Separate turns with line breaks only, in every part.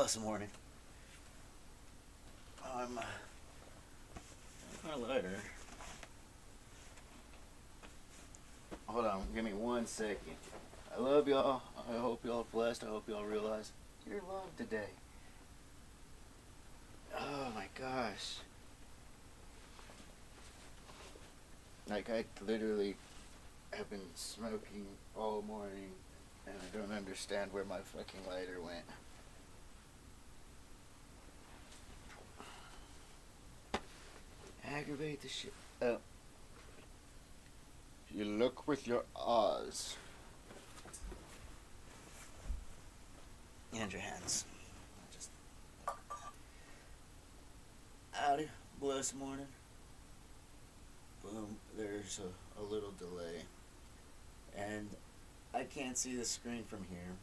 Blessed morning. I'm kind of lighter. Hold on, give me 1 second. I love y'all. I hope y'all blessed. I hope y'all realize you're loved today. Oh my gosh. Like, I literally have been smoking all morning and I don't understand where my fucking lighter went. Aggravate the shit up. You look with your eyes. And your hands. Just howdy, blessed morning. Boom, there's a little delay. And I can't see the screen from here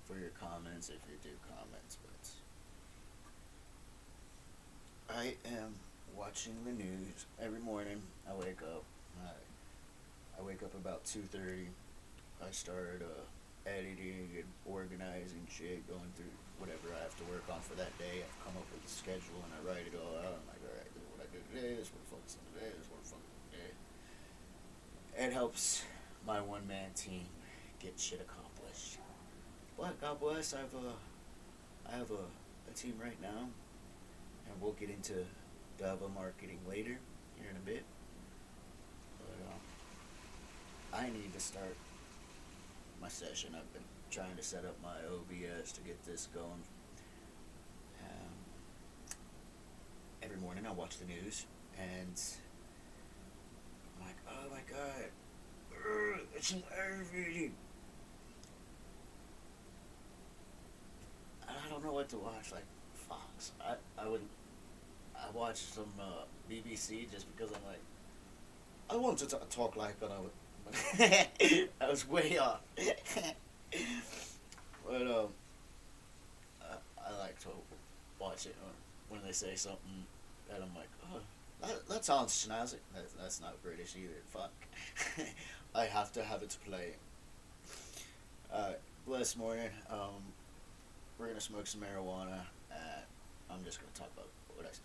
for your comments, if you do comments, but I am watching the news every morning. I wake up. I wake up about 2:30. I start editing and organizing shit, going through whatever I have to work on for that day. I've come up with a schedule and I write it all out. I'm like, alright, this is what I do today, this is what I focus on today, this is what I focus on today. It helps my one-man team get shit accomplished. But God bless, I have a team right now, and we'll get into Dava marketing later, here in a bit. But I need to start my session. I've been trying to set up my OBS to get this going. Every morning I watch the news, and I'm like, oh my god, it's aggravating. I don't know what to watch. Like Fox, I watch some BBC just because I'm like, I wanted to talk like when I was. I was way off. But I like to watch it when they say something that I'm like, oh, that sounds snazzy. That's not British either. Fuck. I have to have it to play. Blessed morning. We're gonna smoke some marijuana. I'm just gonna talk about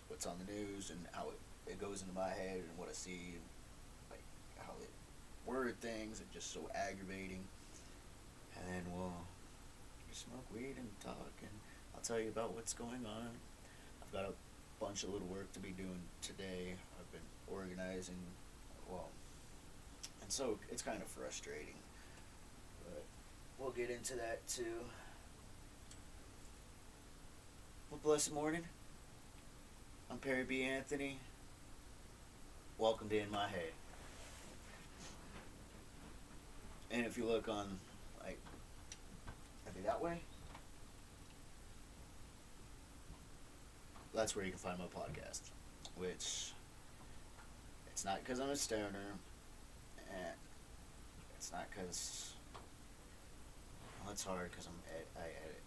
what's on the news and how it goes into my head and what I see, and like how it word things are just so aggravating. And then we'll just smoke weed and talk, and I'll tell you about what's going on. I've got a bunch of little work to be doing today. I've been organizing, and so it's kind of frustrating, but we'll get into that too. Well, blessed morning. I'm Perry B. Anthony. Welcome to In My Head. And if you look on, like, maybe that way, that's where you can find my podcast. Which, it's not because I'm a stoner, and it's not because, well, it's hard because I edit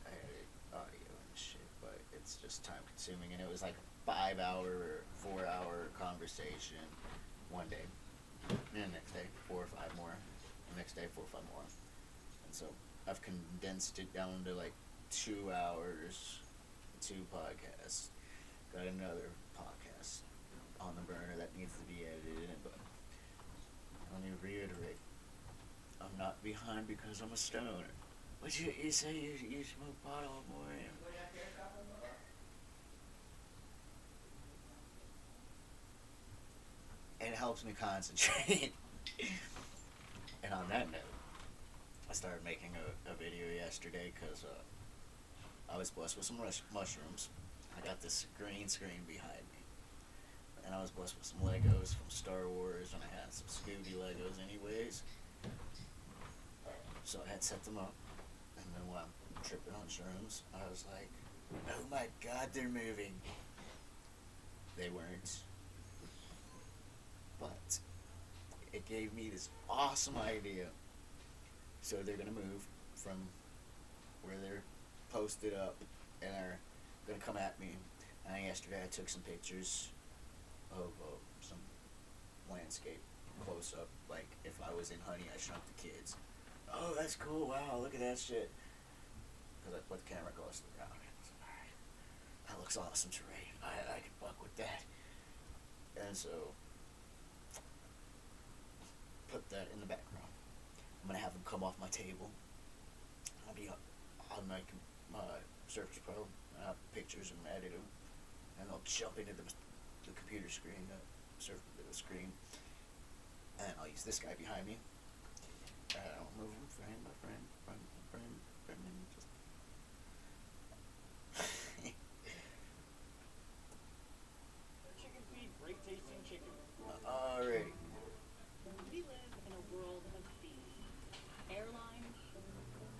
audio and shit, but it's just time consuming, and it was like a 5-hour or 4-hour conversation one day, and the next day 4 or 5 more. Next day 4 or 5 more, and so I've condensed it down to like 2 hours, 2 podcasts. Got another podcast on the burner that needs to be edited, but let me reiterate, I'm not behind because I'm a stoner. What you say you smoke pot all morning? It helps me concentrate. And on that note, I started making a video yesterday because I was blessed with some mushrooms. I got this green screen behind me. And I was blessed with some Legos from Star Wars, and I had some Scooby Legos anyways. So I had set them up. And then while I'm tripping on shrooms, I was like, oh my god, they're moving. They weren't. But it gave me this awesome idea. So they're gonna move from where they're posted up and are gonna come at me. And yesterday I took some pictures of some landscape close up, like if I was in Honey I Shrunk the Kids. Oh, that's cool! Wow, look at that shit. Because I put the camera close to the ground. looks awesome terrain. I can fuck with that. And so, put that in the background. I'm gonna have them come off my table. I'll be on my Surface Pro, and I'll have pictures and edit them, and they'll jump into the computer screen, the screen, and I'll use this guy behind me. I'll move him frame by frame, frame by frame, frame, and just.
Chicken feed, great tasting chicken.
Alrighty.
We live in a world of fees. Airlines,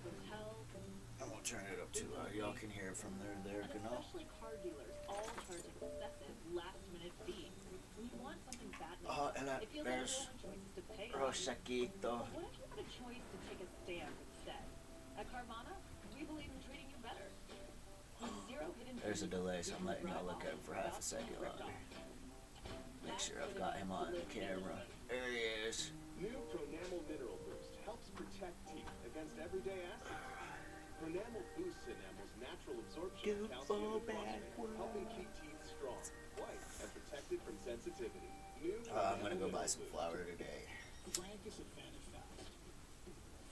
hotels,
I'm gonna turn it up too loud. Y'all can hear it from there,
and
canal.
especially car dealers all charge excessive last-minute fees. When you want something badly,
And
it feels like
there's
no one choices to pay on.
Rosaquito.
What if you had a choice to take a stand instead? At Carvana, we believe in treating you better. With zero hidden
There's a
fees,
delay, so I'm letting y'all look at him for half a second longer. Make sure I've got him on camera. There he is.
New Pronamel Mineral Boost helps protect teeth against everyday acids. Pronamel boosts enamel's natural absorption
Good
of calcium
for
and
bad
phosphate,
world.
helping keep teeth strong, white, and protected from sensitivity. New
I'm gonna go
Pronamel
buy
Mineral
some
Boost.
flour today.
Frank is a fan of fast.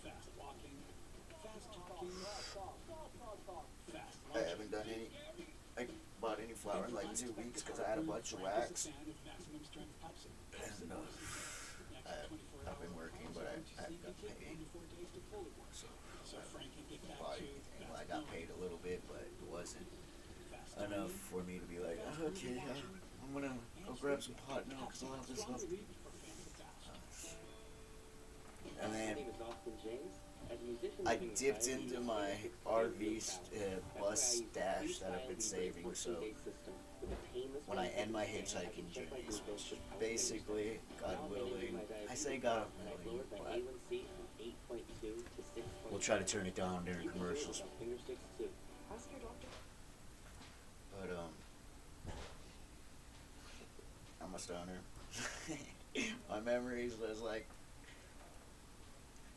Fast walking, fast talking, fast
I haven't done any. I bought any flour in like 2 weeks because I had a bunch of wax. And I've been working, but I haven't got paid. So I bought anything. Well, I got paid a little bit, but it wasn't enough for me to be like, okay, I'm gonna go grab some pot now because I'll have this stuff. And then
My name is Austin James. As a musician
I
living in
dipped
Society,
into
you
my
can
RV
That's
bus
why I use
stash that I've been
freestyle
saving.
Libre
So
14-day system with a painless
when I
way
end my
to check
hitchhiking
my
journeys,
glucose
which
without
basically, God
Now
willing,
managing my
I say
diabetes,
God
and I've
willing,
lowered my
but
A1C from 8.2 to 6.5.
we'll try to turn it down during
You can do it
commercials.
without finger sticks too. Ask your doctor.
But I'm a stoner. My memories was like.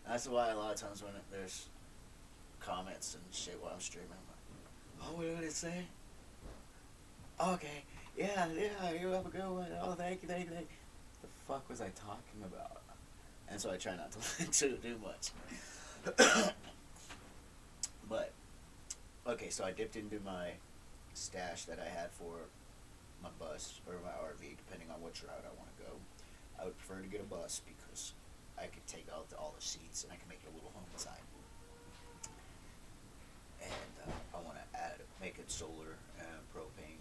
That's why a lot of times when there's comments and shit while I'm streaming, I'm like, oh, what did it say? Okay, yeah, you have a good one. Oh, thank you. The fuck was I talking about? And so I try not to do much. But, okay, so I dipped into my stash that I had for my bus or my RV, depending on which route I want to go. I would prefer to get a bus because I could take out all the seats and I can make a little home inside. And I want to make it solar and propane,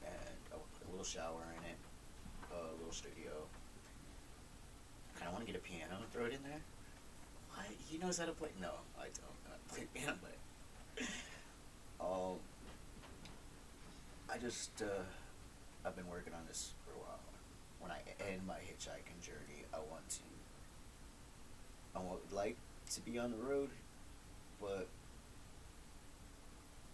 and I want to put a little shower in it, a little studio. Kind of want to get a piano and throw it in there. What? He knows how to play? No, I don't. I don't play piano, but I've been working on this for a while. When I end my hitchhiking journey, I would like to be on the road, but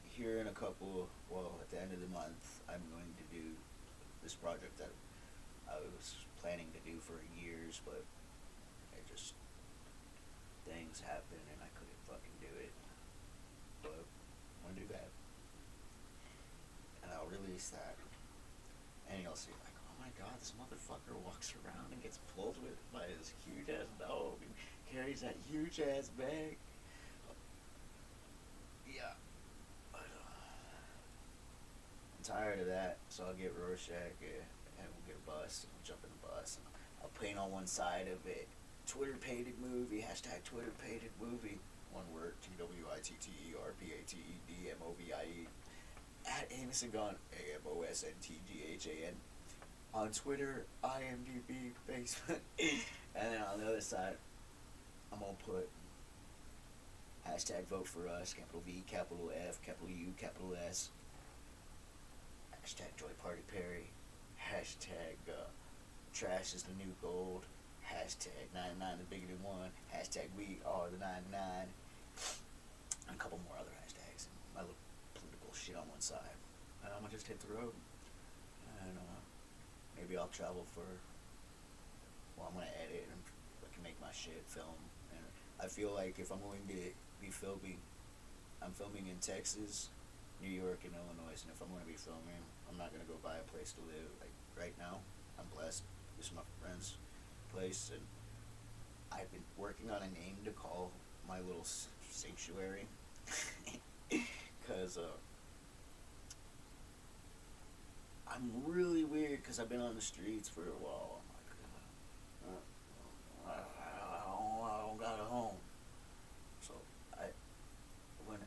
here in at the end of the month, I'm going to do this project that I was planning to do for years, but things happened and I couldn't fucking do it. But I'm gonna do that. And I'll release that. And you'll see, like, oh my god, this motherfucker walks around and gets pulled with by his huge ass dog and carries that huge ass bag. Yeah. But, I'm tired of that, so I'll get Rorschach and we'll get a bus and I'll jump in the bus and I'll paint on one side of it. Twitter pated movie, hashtag Twitter pated movie. One word, TWITTERPATEDMOVIE. At Amosn Gun, AMOSNTGHAN. On Twitter, IMDb, Facebook. And then on the other side, I'm gonna put hashtag vote for us, capital V, capital F, capital U, capital S. Hashtag Joy Party Perry. Hashtag trash is the new gold. Hashtag 99 is bigger than 1. Hashtag we are the 99. And a couple more other hashtags. And my little political shit on one side. And I'm gonna just hit the road. And maybe I'll travel for. Well, I'm gonna edit and I can make my shit film. And I feel like if I'm going to be filming, I'm filming in Texas. New York and Illinois, and if I'm gonna be filming, I'm not gonna go buy a place to live. Like right now, I'm blessed. This is my friend's place, and I've been working on a name to call my little sanctuary, cause I'm really weird. Cause I've been on the streets for a while. I'm like, I don't got a home. So when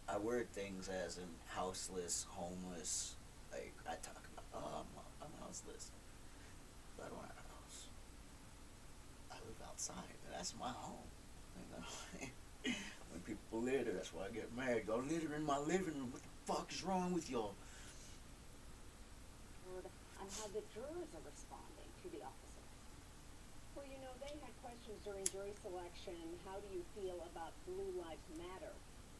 I word things as in houseless, homeless, like I talk about, I'm houseless, but I don't have a house. I live outside. That's my home. You know? When people litter, that's why I get mad. Y'all litter in my living room. What the fuck is wrong with y'all?
On how the jurors are responding to the officers.
Well, you know, they had questions during jury selection. How do you feel about Blue Lives Matter?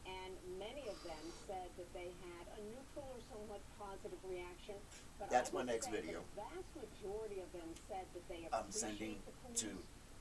And many of them said that they had a neutral or somewhat positive reaction. But
That's
I
my
would
next
say
video.
The vast majority of them said that they
I'm sending
appreciate the police,
to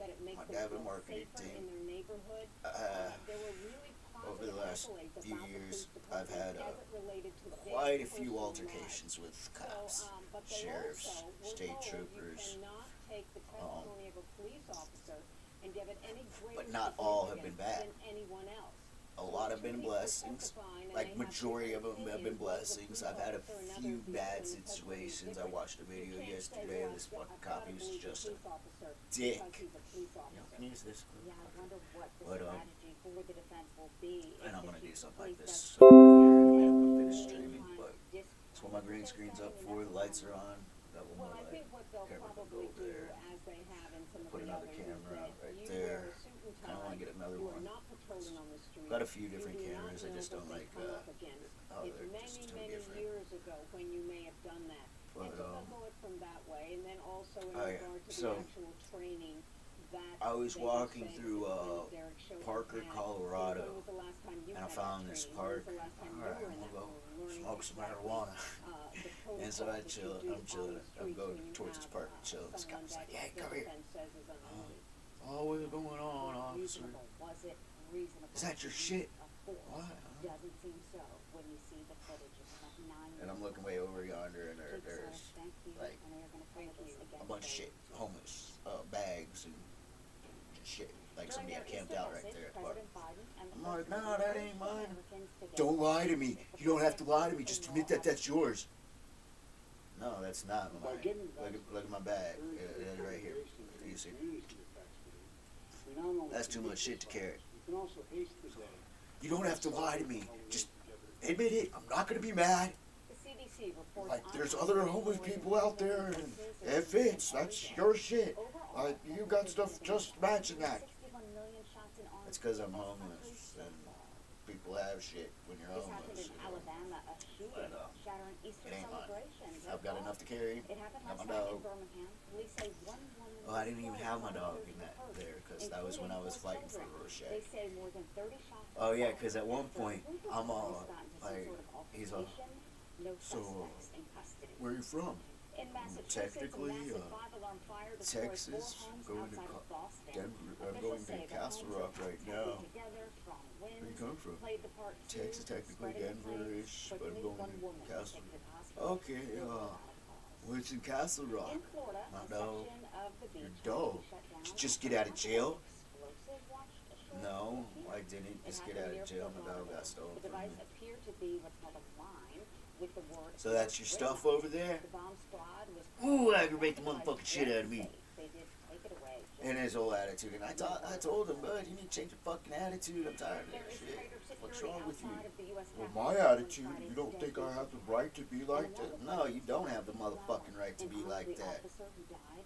that it makes
my
them
dad and
feel
marketing
safer
team.
in their neighborhood.
Uh,
There were really
over
positive
the last
accolades
few
about the
years,
police
I've had
department as it related to
quite
their
a few
personal
altercations
lives.
with cops,
But they
sheriffs,
also were
state
told
troopers.
You cannot take the testimony of a police officer and give it any greater
But not all have been
significance
bad.
than anyone else.
A lot have been blessings. Like majority of them have been blessings. I've had a few bad situations. I watched a video yesterday of this fucking cop. He was just a dick. You know, can you use this?
Yeah, I wonder what the
But,
strategy for the defense will be.
And
if
I'm
the
gonna do
chief of
something like
police
this.
does
So here in a minute, I'm
they
finished streaming,
find
but
dis-
that's what my green screen's up for. The lights are on. Got one
Well,
more
I
light.
think what they'll
Camera can
probably
go
do,
there.
as they have in some of
Put
the
another
others,
camera
is that
right
you
there.
wear a suit and
Kinda wanna
tie.
get another
You
one.
are not patrolling on the street.
Got a few different
You do
cameras. I
not
just
know
don't
what
like.
they come up against.
Oh,
It's
they're
many,
just too
many
different.
years ago when you may have done that.
But,
And so they'll go it from that way. And then also in
oh, yeah.
regard to
So,
the actual training that
I was
they were
walking
saying
through,
that Derek Chauvin
Parker,
had.
Colorado,
When was the last time you
and I
had
found
that
this
training?
park.
When was the last time you
Alright,
were
I'm
in that
gonna
room
go
learning
smoke some
exactly,
marijuana.
the
And so
protocol
I
that you
chill.
do
I'm
on the
chilling. I'm
streets
going
when you
towards this
have,
park, chilling. This
someone
cop's like,
that
"Hey,
the
come here."
defense says is unruly.
Oh, what's going on, officer?
reasonable? Was it reasonable?
Is that your
use
shit?
of force?
What?
Doesn't seem so when you see the footage of that 9
And I'm looking way over yonder, and
Chief, sir,
there's
thank you,
like
and you're gonna
Thank
cover this
you.
again
a bunch of
today.
shit, homeless, bags and shit. Like
During
somebody
their
had camped
Easter
out right
message,
there at the park.
President Biden and the
I'm like,
President
nah, that
urged
ain't mine.
Americans to get
Don't lie to me.
with the
You don't have to lie to me.
protections
Just
and
admit
law
that that's yours. No, that's not
By
mine.
getting
Look at my bag. It's right here. You see?
We not only
That's too
can
much
get
shit to
this
carry.
virus, we can also haste the day.
You don't have to lie to me. Just admit it. I'm not gonna be mad.
The CDC reports
Like, there's
ongoing
other homeless
reported
people out there, and
illnesses
it fits. That's your shit.
Overall,
Like, you got stuff just matching that.
61 million shots in arms
It's 'cause I'm
in this
homeless,
country so
and
far.
people have shit when you're
This happened
homeless.
in
You know?
Alabama, a shooting
But,
shattering Easter
it ain't mine.
celebrations.
I've got enough to carry.
It happened
Got
last
my
night in
dog.
Birmingham. Police say one woman
Oh, I didn't even
was
have my
killed,
dog
others
in that
were hurt,
there, because that was when I was
including
fighting for
four children.
Rorschach.
They say more than 30 shots
Oh,
were
yeah,
fired.
'cause at one
After a
point,
group of
I'm all,
boys got into some
like,
sort of
he's all,
altercation. No
so,
suspects in custody.
where are you from?
In Massachusetts,
Technically,
a massive five-alarm fire destroyed 4
Texas,
homes
going to
outside
Co-
of Boston.
Denver, I'm
Officials
going
say
to
the
Castle
homes
Rock
that
right
tumbled
now.
together, strong
Where you
winds
come from?
played the part too,
Texas, technically
spreading the
Denver-ish,
flames.
but I'm
Quickly,
going
one
to
woman was
Castle.
taken to the hospital.
Okay,
Still without a cause.
what's in Castle Rock?
In Florida,
My
a
dog.
section of the beach
Your
had to
dog.
be shut down
Did you just
after
get out of
a
jail?
explosive washed ashore
No,
in
I
Key.
didn't
It
just get
happened
out
near
of jail.
Fort
My dog
Lauderdale.
got stolen
The
from
device
me.
appeared to be what's called a mine with the word.
So that's your stuff
written.
over there?
The bomb squad was
Ooh, aggravate the
device
motherfucking shit out of me.
safe. They did take it away.
And his whole attitude. And I told him, bud, you need to change your fucking attitude. I'm tired of
There
that
is
shit.
greater
What's
security
wrong with you?
outside of the US
Well,
Capitol
my
on
attitude,
Friday's
you don't
dead
think I have the
vision.
right to be
And
like
another
that? No, you don't have the motherfucking right to
An
be like
angry
that.
officer who died.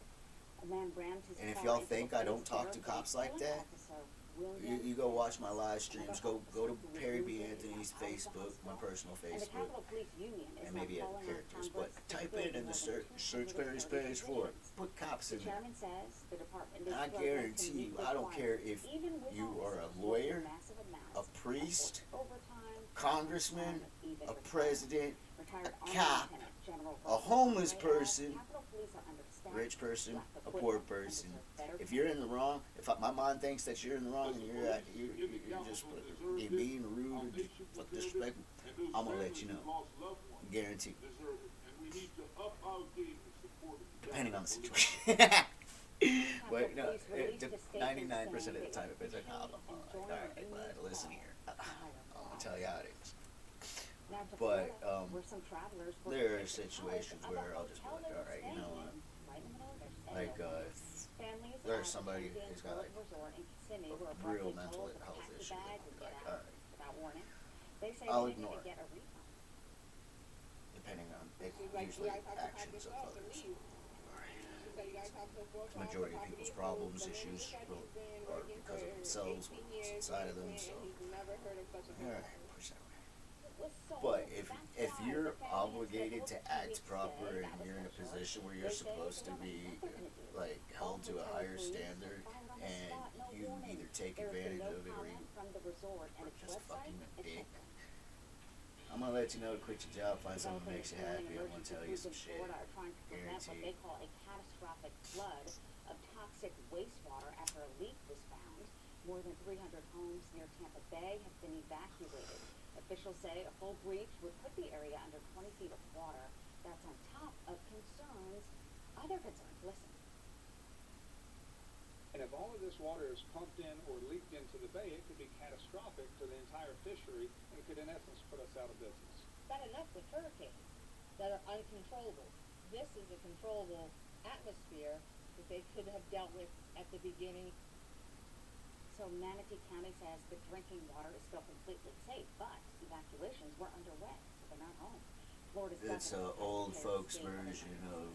A man rammed his
And if
car
y'all
into a
think I don't
police
talk to
barricade,
cops like
killing
that,
Officer William
You go watch my live
Another
streams. Go to
officer who was
Perry B.
wounded
Anthony's
outside of the
Facebook, my
hospital.
personal
And the
Facebook,
Capitol Police Union is
and
now
maybe
calling on
characters. But
Congress to
type
fill
it in the
more than
search
230
page for it.
positions.
Put cops
The
in there.
chairman says the department is
I
struggling to
guarantee
meet
you, I don't care
requirements,
if
even with
you are a
officers
lawyer,
working massive amounts
a
of
priest,
overtime,
congressman,
even
a
retirement.
president,
Retired
a
Army
cop,
Lieutenant General
a
Russell
homeless
Ray asked
person,
Capitol police are understaffed.
rich person,
lack
a
equipment,
poor
and
person.
deserve better
If you're in the
care.
wrong, my mom thinks that you're in the wrong and you're just you're being rude or disrespectful, I'm gonna let you know. Guaranteed. Depending on the situation. But no, 99% of the time, if it's like, oh, alright, bud, listen here. I'm gonna tell you how it is.
Now to
But,
Florida, where some travelers were
there are
predicting
situations
about
where
the
I'll just be
hotel
like,
they were
alright, you know
staying
what?
in, right in the middle of their stay.
Like,
Families
there's
at
somebody
the
who's got, like,
resort in Kissimmee were
real
abruptly
mental
told to
health
pack your
issues.
bags and
Like,
get out
alright,
without warning. They say
I'll
they didn't
ignore
even
it.
get a refund.
depending on it,
She's like,
usually
you guys have to pack
actions
your
of
stuff to
others.
leave. She said, you guys have to go
The majority of people's problems, issues, are because of themselves, what's inside of them, so,
He's never heard of such a thing.
alright, push that way.
It was sold.
But
That's
if
why
you're
the family
obligated
had
to
scheduled a
act
2-week
proper
stay.
and
That was
you're in a
their choice.
position where
They
you're
say
supposed to
they
be
don't know what they're gonna do.
like held to a
All
higher
hotel
standard,
police were fired on the
and
spot, no
you
warning.
either take
There has been
advantage
no
of it or
comment
you
from the resort and
are
its
just
website.
fucking a
It's
dick.
shut down.
I'm gonna let you know to quit your job, find something that
Developing
makes you
this morning,
happy. I'm gonna
emergency
tell you
crews
some
in
shit.
Florida are trying to prevent what
Guaranteed.
they call a catastrophic flood of toxic wastewater after a leak was found. More than 300 homes near Tampa Bay have been evacuated. Officials say a full breach would put the area under 20 feet of water. That's on top of concerns, other concerns. Listen.
And if all of this water is pumped in or leaked into the bay, it could be catastrophic to the entire fishery and could, in essence, put us out of business.
Bad enough with hurricanes that are uncontrollable. This is a controllable atmosphere that they could have dealt with at the beginning.
So Manatee County says the drinking water is still completely safe, but evacuations were underway, so they're not home. Florida's
It's
governor
a
has
old
declared
folks
state of
version of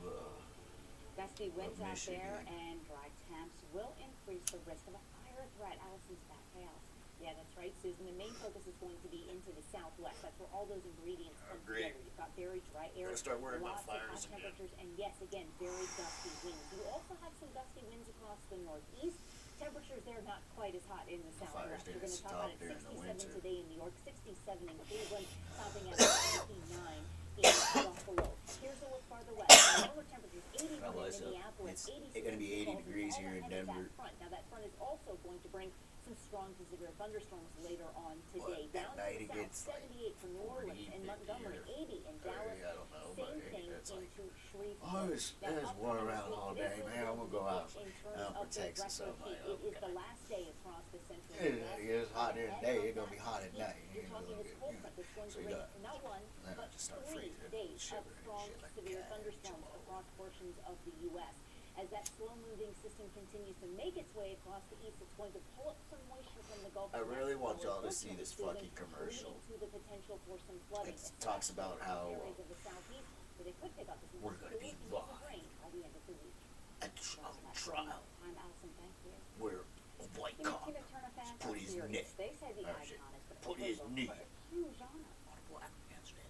gusty winds out there
Michigan.
and dry temps will increase the risk of a fire threat. Allison's back. Hey, Allison.
Yeah, that's right, Susan. The main focus is going to be into the southwest. That's where all those ingredients come
Agreed.
together. You've got very dry air,
Gotta start worrying about
lots of hot
fires again.
temperatures, and yes, again, very gusty winds. You also have some gusty winds across the northeast. Temperatures there not quite as hot in the
The fires
southwest.
didn't
We're going to talk
stop
about it.
during the
67
winter.
today in New York, 67 in Cleveland, topping out at 59 in Buffalo. Here's a look farther west. Lower temperatures, 81
Well,
in
it's
Minneapolis,
it's
86
gonna be 80
in
degrees
Baltimore,
here in
all ahead of
Denver.
that front. Now that front is also going to bring some strong to severe thunderstorms later on today.
But at
Down
night
to
it
the south,
gets like
78 for New
40,
Orleans and
50
Montgomery,
or
80 in Dallas.
I don't know, but
Same thing
it's like,
into Shreveport.
oh, it's
Now,
war
upcoming
around
this
all
week,
day,
it
man. I'm
will
gonna go
be
out
in terms
and
of the
protect myself.
record heat. It is the last day across the central
It's hot during the day, it's gonna be hot at night.
You're talking this cold front that's going to
So you
bring
got-
not one,
then
but
I just start
3
freezing,
days of
shivering and
strong
shit like
severe
that.
thunderstorms across portions of the U.S. As that slow-moving system continues to make its way across the east, it's going to pull up some moisture from the Gulf.
I
of
really
Mexico,
want y'all to
where
see this
Susan,
fucking commercial.
leading to the potential for some flooding.
It talks about how
areas of the southeast where they could pick up this
we're gonna be
cool
live
rain by the end of the week.
at the trial
I'm Allison. Thank you.
where a white
You know,
cop
Tina Turner fans
put
are
his
serious.
neck
They say the
oh, shit.
icon has been
Put his
overlooked
knee
for a huge honor.
on a black man's neck.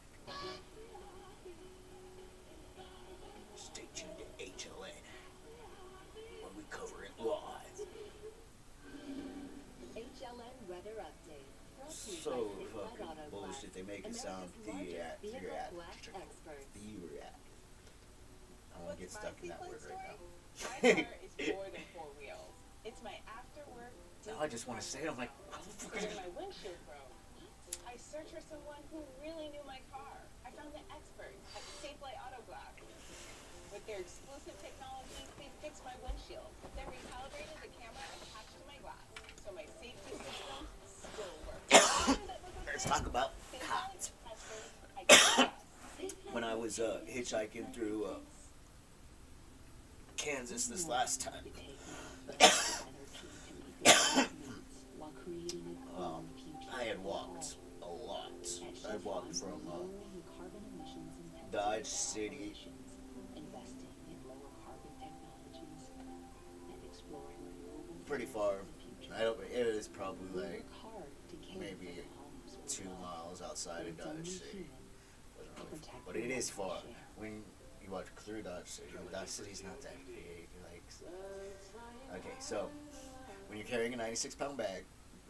Stay tuned to HLN when we cover it live.
HLN weather update. Brought to you
So
by Statewide
fucking
Auto
bullshit.
Glass,
They make it sound
America's largest vehicle glass experts.
theatrical. I want to get stuck in that word right now.
My car is more than 4 wheels. It's my after-work.
Now I just want to say it. I'm like, what the fuck is
When
this?
my windshield broke, I searched for someone who really knew my car. I found the experts at Statewide Auto Glass. With their exclusive technology, they fixed my windshield, then recalibrated the camera attached to my glass, so my safety system still works.
Let's talk about cops. When I was hitchhiking through Kansas this last time, I had walked a lot. I walked from Dodge City pretty far. I don't. It is probably like maybe 2 miles outside of Dodge City. Wasn't really far, but it is far. When you walk through Dodge City, Dodge City's not that big. Like, okay, so when you're carrying a 96-pound bag,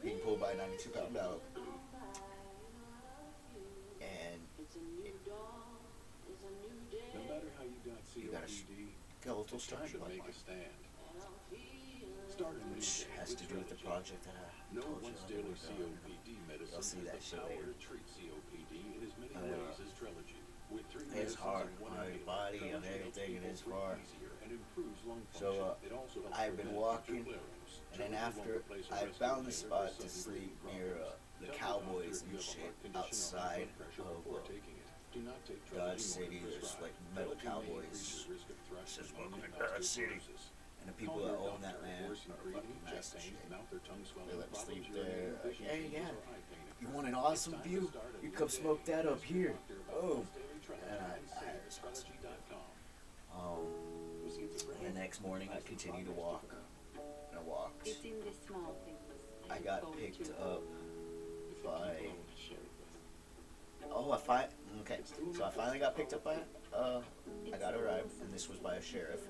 being pulled by a 92-pound dog, and
No matter how you got
You gotta
COPD,
skeletal
Attention,
strike
make a
pipeline,
stand. Start a new
which
day
has
with
to do with the
Strategy.
project that I
No
told you
once
about.
daily COPD medicine
see
has
that
the
shit
power
later.
to treat COPD in as many
Uh,
ways as Trelegy. With 3
It's
medicines
hard
and 1
on your
inhaler,
body, on
Trelegy helps
everything. It
people
is
breathe
hard.
easier and improves lung
So,
function. It also helps
I've been
prevent
walking,
future flare-ups.
and then
Trelegy won't
after
replace a
I
rescue
found the
inhaler
spot
for
to
sudden
sleep
breathing
near
problems.
the
Tell your
Cowboys
doctor if
and
you have a
shit
heart condition or high
outside
blood pressure
of
before taking it. Do not take
Dodge
Trelegy more
City.
than
There's
prescribed.
like metal
Trelegy may
cowboys.
increase your risk of thrush,
Says
pneumonia,
welcome to
and
Dodge City.
osteoporosis.
And the people
Call
that
your
own that
doctor.
land
Worsening
are
breathing,
fucking nice
chest
as
pain,
shit.
mouth or tongue
They
swelling
let me
problems,
sleep
urinary
there. Like,
vision
hey,
changes,
yeah,
or eye pain
you
occur.
want an
It's
awesome
time to
view?
start a
You
new
come
day.
smoke that up
Ask your
here.
doctor about
Boom.
once-daily Trelegy
And
and
I
save
responsibly.
Trelegy.com.
With schizophrenia,
The next morning, I continued to walk. And I walked.
It's in the small things.
I
look
got
forward
picked
to.
up
it's the
by.
people I want to share it with.
Oh, okay. So I finally got picked up by. I got a ride, and this was by a sheriff.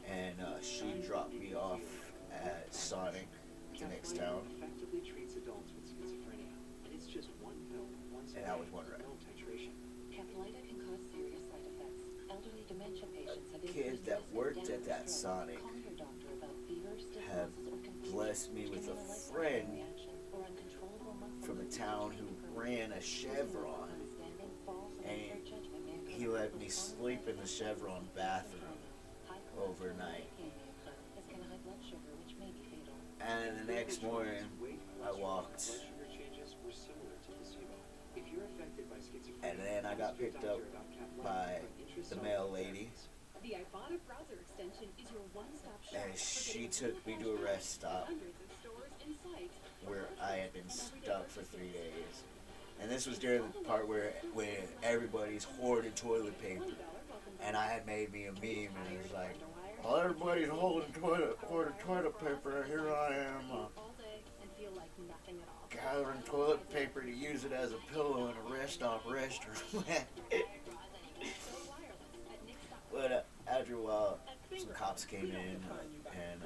And she dropped me off at Sonic, the next town.
Effectively treats adults with schizophrenia, and it's just one pill once a
And
day
that was one
with
ride.
no titration. Caplyta can cause serious side effects. Elderly dementia patients have
Kid
increased
that
risk of
worked
death
at that
and stroke.
Sonic
Call your doctor about fever, stiff
have
muscles, or confusion,
blessed me
which
with
can
a
mean life-threatening
friend
reactions or uncontrollable muscle
from a
movements
town
which
who
may occur.
ran a Chevron,
Understanding falls and
and
insert judgment may occur.
he let me sleep in the Chevron bathroom
High cholesterol
overnight.
pain may occur, as can high blood sugar, which may be fatal.
And the next morning, I walked.
Blood sugar changes were similar to placebo. If you're affected by schizophrenia,
And then I got
ask your
picked
doctor
up
about Caplyta
by
for interest
the
on
mail
therapies.
lady,
The Ivana browser extension is your one-stop shop
and
for
she
getting
took me to a rest stop
hundreds of stores and sites
where I had been stuck for 3 days. And this was during the part where everybody's hoarding toilet paper. And I had made me a meme, and it was like, while everybody's hoarding toilet paper, here I am
all day and feel like nothing at all.
gathering toilet paper to use it as a pillow in a rest stop restroom. But after a while, some cops came in, and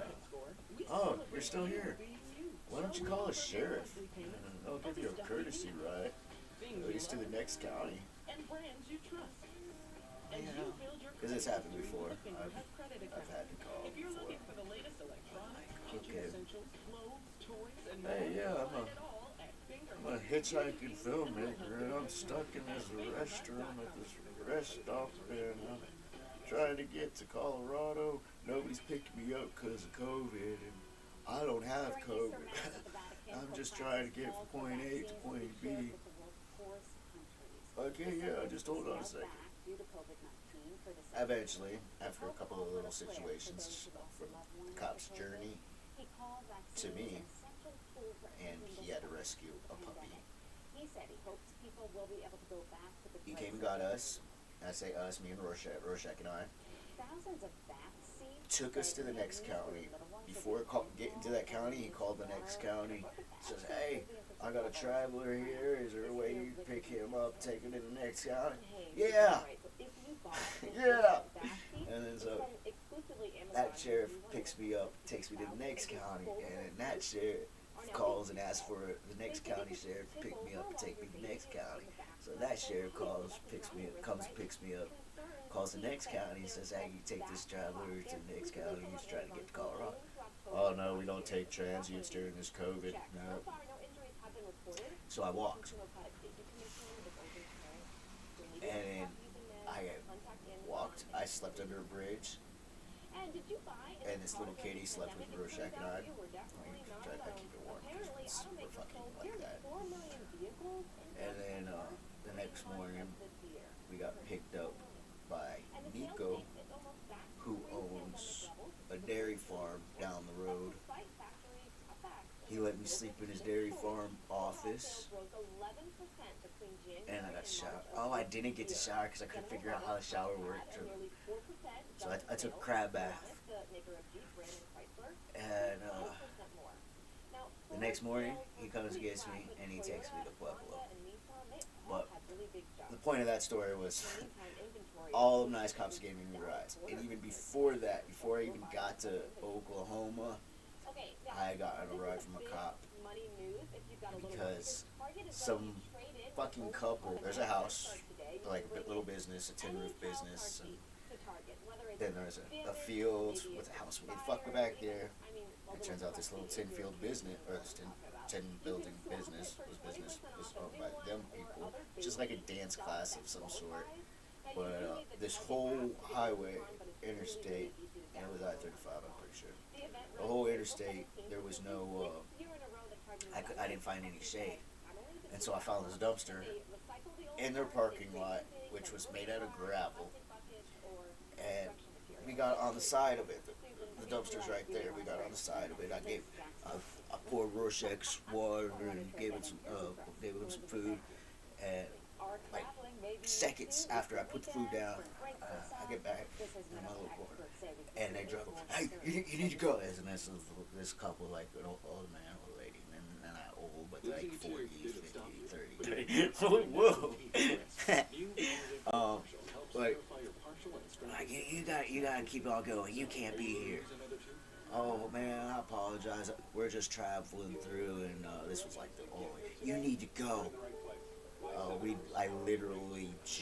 oh, you're still here. Why don't you call the sheriff? And they'll give you a courtesy ride, at least to the next county.
And brands you trust. And
Yeah.
you build your
Because it's
credit
happened before.
with Fingercut credit
I've
account.
had to call
If you're
before.
looking for the latest electronics, kitchen
Okay.
essentials, clothes, toys, and
Hey,
more,
yeah,
find it all at
I'm a hitchhiking filmmaker, and I'm stuck in this restroom at this rest stop, and I'm trying to get to Colorado. Nobody's picked me up because of COVID, and I don't have COVID. I'm just trying to get from point A to point B. Okay, yeah, just hold on a second. Eventually, after a couple of little situations from the cop's journey to me, and he had to rescue a puppy.
He said he hopes people will be able to go back to the
He came and got us. I say us, me and Rorschach and I.
Thousands of vaccines
Took us to the next county. Before getting to that county, he called the next county. Says, hey, I got a traveler here. Is there a way you can pick him up, take him to the next county? Yeah. Yeah. And then so that sheriff picks me up, takes me to the next county, and then that sheriff calls and asks for the next county sheriff to pick me up and take me to the next county. So that sheriff calls, picks me up, calls the next county and says, hey, you take this traveler to the next county, he's trying to get to Colorado. Oh no, we don't take transients during this COVID. No. So I walked. And then I walked, I slept under a bridge, and this little kitty slept with Rorschach and I. I keep it warm because we're fucking like that. And then the next morning, we got picked up by Nico, who owns a dairy farm down the road. He let me sleep in his dairy farm office, and I got showered. Oh, I didn't get to shower because I couldn't figure out how the shower worked. So I took a crab bath, and the next morning he comes and gets me, and he takes me to Pueblo. But the point of that story was all the nice cops gave me rides, and even before that, before I even got to Oklahoma, I got on a ride from a cop because some fucking couple, there's a house, like a little business, a tin roof business, and then there's a field with a house made fuck back there. It turns out this little tin field business, or this tin building business was owned by them people, just like a dance class of some sort. But this whole highway, interstate, and it was I-35, I'm pretty sure. The whole interstate, there was no, I didn't find any shade. And so I found this dumpster in their parking lot, which was made out of gravel. And we got on the side of it. The dumpster's right there. We got on the side of it. I poured Rorschach's water and gave him some food. And like seconds after I put the food down, I get back in my little corner, and they drove. Hey, you need to go. And this couple, like an old man, old lady, and not old, but like 40, 50, 30. Whoa. Like you gotta keep on going. You can't be here. Oh man, I apologize. We're just traveling through, and this was like you need to go. I literally